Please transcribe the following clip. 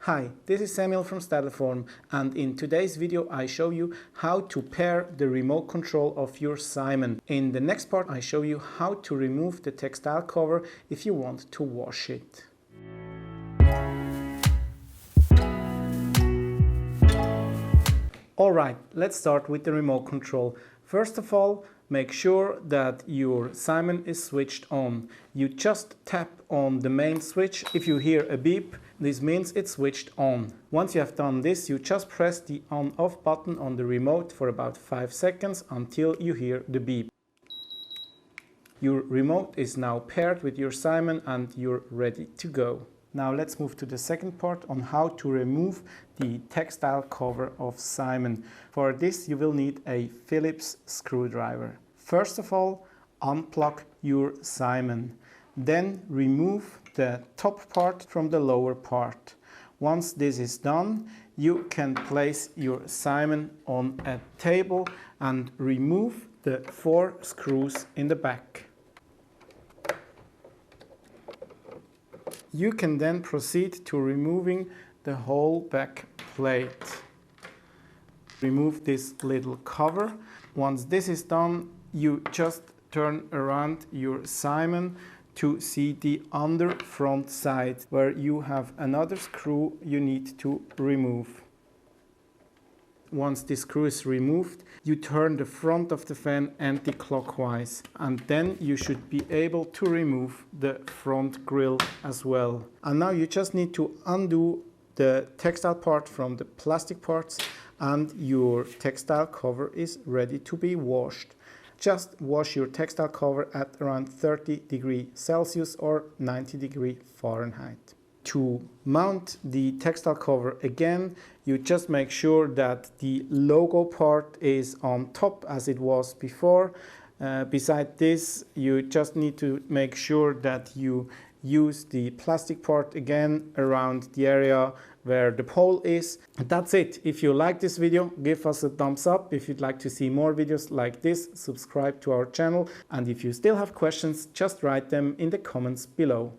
Hi, this is Samuel from Stadler Form, and in today's video I show you how to pair the remote control of your Simon. In the next part I show you how to remove the textile cover if you want to wash it. Alright, let's start with the remote control. First of all, make sure that your Simon is switched on. You just tap on the main switch. If you hear a beep, this means it's switched on. Once you have done this, you just press the on-off button on the remote for about 5 seconds until you hear the beep. Your remote is now paired with your Simon and you're ready to go. Now let's move to the second part on how to remove the textile cover of Simon. For this you will need a Phillips screwdriver. First of all, unplug your Simon. Then remove the top part from the lower part. Once this is done, you can place your Simon on a table and remove the 4 screws in the back. You can then proceed to removing the whole back plate. Remove this little cover. Once this is done, you just turn around your Simon to see the under front side where you have another screw you need to remove. Once the screw is removed, you turn the front of the fan anti-clockwise, and then you should be able to remove the front grille as well. And now you just need to undo the textile part from the plastic parts and your textile cover is ready to be washed. Just wash your textile cover at around 30 degrees Celsius or 90 degrees Fahrenheit. To mount the textile cover again, you just make sure that the logo part is on top as it was before. Beside this, you just need to make sure that you use the plastic part again around the area where the pole is. And that's it. If you like this video, give us a thumbs up. If you'd like to see more videos like this, subscribe to our channel. And if you still have questions, just write them in the comments below.